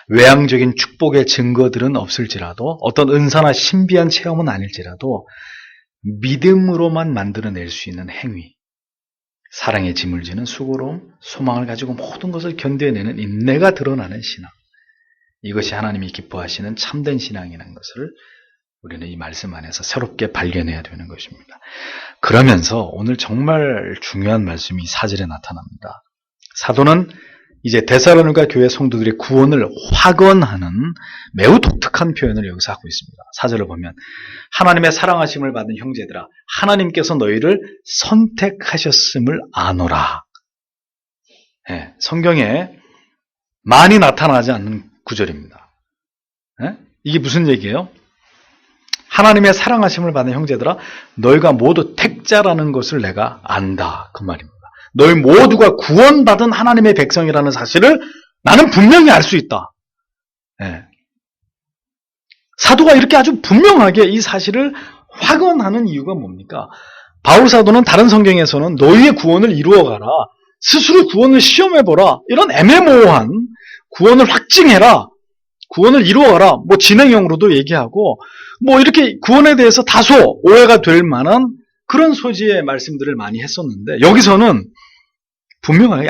Speaker 1: 외향적인 축복의 증거들은 없을지라도 어떤 은사나 신비한 체험은 아닐지라도 믿음으로만 만들어낼 수 있는 행위, 사랑의 짐을 지는 수고로움, 소망을 가지고 모든 것을 견뎌내는 인내가 드러나는 신앙, 이것이 하나님이 기뻐하시는 참된 신앙이라는 것을 우리는 이 말씀 안에서 새롭게 발견해야 되는 것입니다. 그러면서 오늘 정말 중요한 말씀이 4절에 나타납니다. 사도는 이제 데살로니가 교회 성도들의 구원을 확언하는 매우 독특한 표현을 여기서 하고 있습니다. 4절을 보면 하나님의 사랑하심을 받은 형제들아 하나님께서 너희를 선택하셨음을 아노라. 네, 성경에 많이 나타나지 않는 구절입니다. 네? 이게 무슨 얘기예요? 하나님의 사랑하심을 받은 형제들아 너희가 모두 택자라는 것을 내가 안다. 그 말입니다. 너희 모두가 구원받은 하나님의 백성이라는 사실을 나는 분명히 알 수 있다. 네. 사도가 이렇게 아주 분명하게 이 사실을 확언하는 이유가 뭡니까? 바울 사도는 다른 성경에서는 너희의 구원을 이루어가라. 스스로 구원을 시험해보라. 이런 애매모호한 구원을 확증해라. 구원을 이루어가라. 뭐 진행형으로도 얘기하고 뭐 이렇게 구원에 대해서 다소 오해가 될 만한 그런 소지의 말씀들을 많이 했었는데 여기서는 분명하게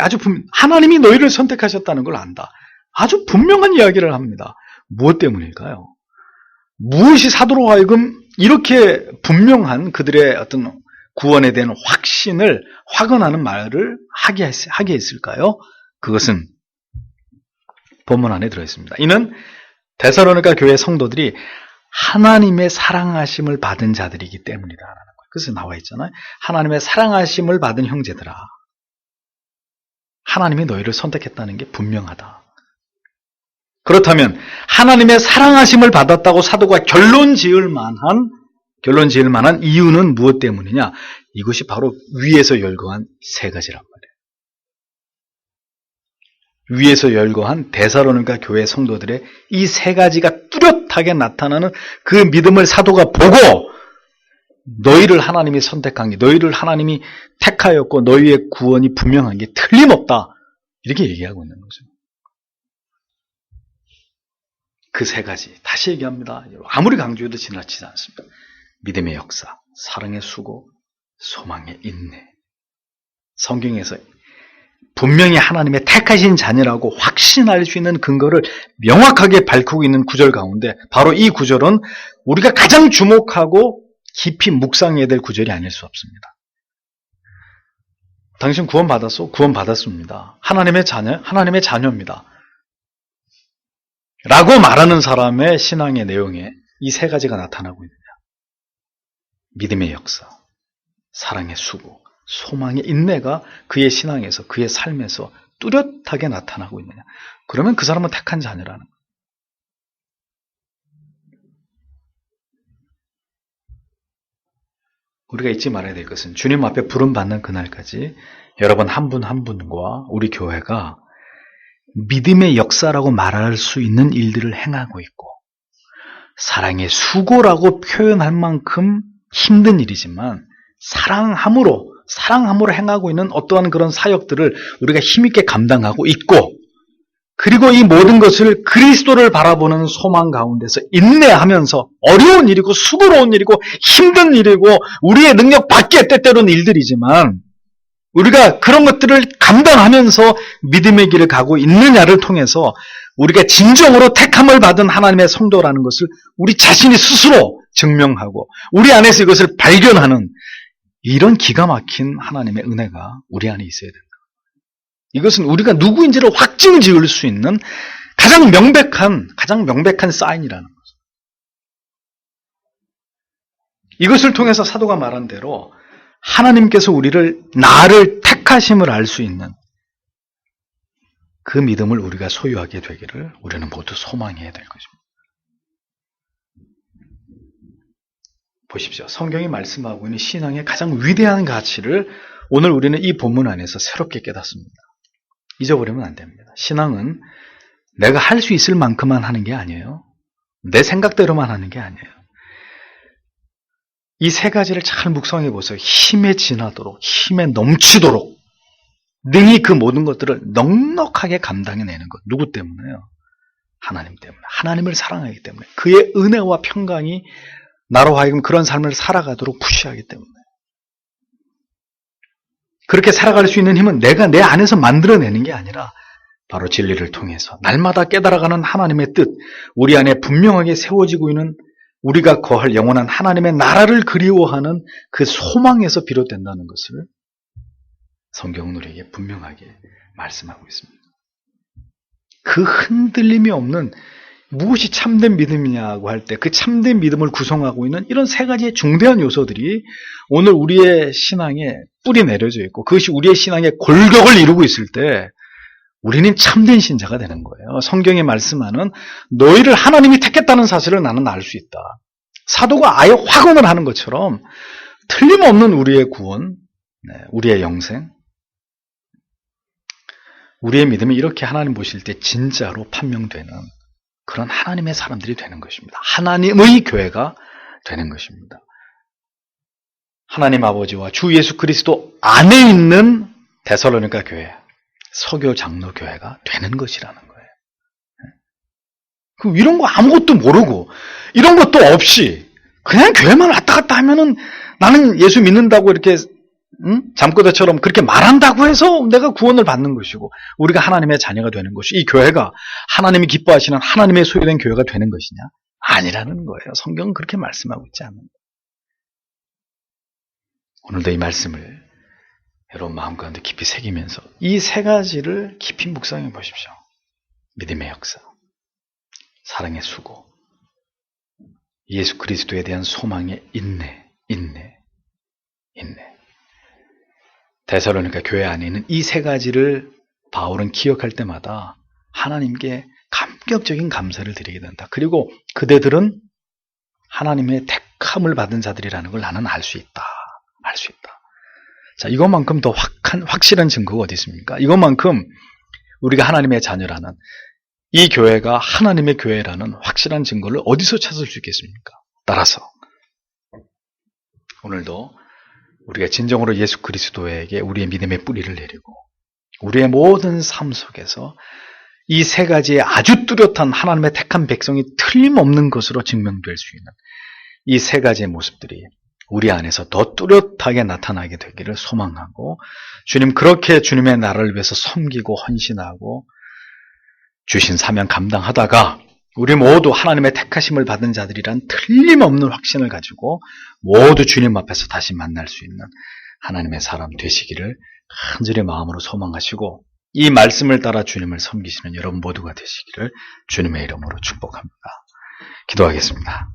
Speaker 1: 하나님이 너희를 선택하셨다는 걸 안다. 아주 분명한 이야기를 합니다. 무엇 때문일까요? 무엇이 사도로 하여금 이렇게 분명한 그들의 어떤 구원에 대한 확신을 확언하는 말을 하게 했을까요? 그것은 본문 안에 들어있습니다. 이는 데살로니가 교회 성도들이 하나님의 사랑하심을 받은 자들이기 때문이다라는 거예요. 그래서 나와 있잖아요. 하나님의 사랑하심을 받은 형제들아. 하나님이 너희를 선택했다는 게 분명하다. 그렇다면 하나님의 사랑하심을 받았다고 사도가 결론 지을 만한 이유는 무엇 때문이냐? 이것이 바로 위에서 열거한 세 가지란 말이에요. 위에서 열거한 데살로니가 교회 성도들의 이 세 가지가 뚜렷하게 나타나는 그 믿음을 사도가 보고 너희를 하나님이 선택한 게, 너희를 하나님이 택하였고 너희의 구원이 분명한 게 틀림없다, 이렇게 얘기하고 있는 거죠. 그 세 가지 다시 얘기합니다. 아무리 강조해도 지나치지 않습니다. 믿음의 역사, 사랑의 수고, 소망의 인내. 성경에서 분명히 하나님의 택하신 자녀라고 확신할 수 있는 근거를 명확하게 밝히고 있는 구절 가운데 바로 이 구절은 우리가 가장 주목하고 깊이 묵상해야 될 구절이 아닐 수 없습니다. 당신 구원받았어? 구원받았습니다. 하나님의 자녀? 하나님의 자녀입니다. 라고 말하는 사람의 신앙의 내용에 이 세 가지가 나타나고 있느냐. 믿음의 역사, 사랑의 수고, 소망의 인내가 그의 신앙에서, 그의 삶에서 뚜렷하게 나타나고 있느냐. 그러면 그 사람은 택한 자녀라는 거예요. 우리가 잊지 말아야 될 것은 주님 앞에 부름받는 그날까지 여러분 한 분 한 분과 우리 교회가 믿음의 역사라고 말할 수 있는 일들을 행하고 있고, 사랑의 수고라고 표현할 만큼 힘든 일이지만 사랑함으로 행하고 있는 어떠한 그런 사역들을 우리가 힘있게 감당하고 있고, 그리고 이 모든 것을 그리스도를 바라보는 소망 가운데서 인내하면서 어려운 일이고 수고로운 일이고 힘든 일이고 우리의 능력 밖의 때때로는 일들이지만 우리가 그런 것들을 감당하면서 믿음의 길을 가고 있느냐를 통해서 우리가 진정으로 택함을 받은 하나님의 성도라는 것을 우리 자신이 스스로 증명하고 우리 안에서 이것을 발견하는 이런 기가 막힌 하나님의 은혜가 우리 안에 있어야 된다. 이것은 우리가 누구인지를 확증 지을 수 있는 가장 명백한 사인이라는 거죠. 이것을 통해서 사도가 말한 대로 하나님께서 나를 택하심을 알 수 있는 그 믿음을 우리가 소유하게 되기를 우리는 모두 소망해야 될 것입니다. 보십시오. 성경이 말씀하고 있는 신앙의 가장 위대한 가치를 오늘 우리는 이 본문 안에서 새롭게 깨닫습니다. 잊어버리면 안 됩니다. 신앙은 내가 할 수 있을 만큼만 하는 게 아니에요. 내 생각대로만 하는 게 아니에요. 이 세 가지를 잘 묵상해 보세요. 힘에 진하도록, 힘에 넘치도록 능히 그 모든 것들을 넉넉하게 감당해내는 것. 누구 때문에요? 하나님 때문에. 하나님을 사랑하기 때문에. 그의 은혜와 평강이 나로 하여금 그런 삶을 살아가도록 푸시하기 때문에. 그렇게 살아갈 수 있는 힘은 내가 내 안에서 만들어내는 게 아니라 바로 진리를 통해서 날마다 깨달아가는 하나님의 뜻, 우리 안에 분명하게 세워지고 있는 우리가 거할 영원한 하나님의 나라를 그리워하는 그 소망에서 비롯된다는 것을 성경은 우리에게 분명하게 말씀하고 있습니다. 그 흔들림이 없는 무엇이 참된 믿음이냐고 할 때 그 참된 믿음을 구성하고 있는 이런 세 가지의 중대한 요소들이 오늘 우리의 신앙에 뿌리 내려져 있고 그것이 우리의 신앙의 골격을 이루고 있을 때 우리는 참된 신자가 되는 거예요. 성경에 말씀하는 너희를 하나님이 택했다는 사실을 나는 알 수 있다. 사도가 아예 확언을 하는 것처럼 틀림없는 우리의 구원, 우리의 영생, 우리의 믿음이 이렇게 하나님 보실 때 진짜로 판명되는 그런 하나님의 사람들이 되는 것입니다. 하나님의 교회가 되는 것입니다. 하나님 아버지와 주 예수 그리스도 안에 있는 데살로니가 교회, 서교 장로 교회가 되는 것이라는 거예요. 이런 거 아무것도 모르고 이런 것도 없이 그냥 교회만 왔다 갔다 하면은 나는 예수 믿는다고 이렇게 잠꼬대처럼 그렇게 말한다고 해서 내가 구원을 받는 것이고 우리가 하나님의 자녀가 되는 것이 이 교회가 하나님이 기뻐하시는 하나님의 소유된 교회가 되는 것이냐? 아니라는 거예요. 성경은 그렇게 말씀하고 있지 않는다. 오늘도 이 말씀을 여러분 마음 가운데 깊이 새기면서 이 세 가지를 깊이 묵상해 보십시오. 믿음의 역사, 사랑의 수고, 예수 그리스도에 대한 소망의 인내. 데살로니가 교회 안에 있는 이 세 가지를 바울은 기억할 때마다 하나님께 감격적인 감사를 드리게 된다. 그리고 그대들은 하나님의 택함을 받은 자들이라는 걸 나는 알 수 있다. 자, 이것만큼 더 확실한 증거가 어디 있습니까? 이것만큼 우리가 하나님의 자녀라는 이 교회가 하나님의 교회라는 확실한 증거를 어디서 찾을 수 있겠습니까? 따라서 오늘도 우리가 진정으로 예수 그리스도에게 우리의 믿음의 뿌리를 내리고 우리의 모든 삶 속에서 이 세 가지의 아주 뚜렷한 하나님의 택한 백성이 틀림없는 것으로 증명될 수 있는 이 세 가지의 모습들이 우리 안에서 더 뚜렷하게 나타나게 되기를 소망하고 주님 그렇게 주님의 나라를 위해서 섬기고 헌신하고 주신 사명 감당하다가 우리 모두 하나님의 택하심을 받은 자들이란 틀림없는 확신을 가지고 모두 주님 앞에서 다시 만날 수 있는 하나님의 사람 되시기를 간절히 마음으로 소망하시고 이 말씀을 따라 주님을 섬기시는 여러분 모두가 되시기를 주님의 이름으로 축복합니다. 기도하겠습니다.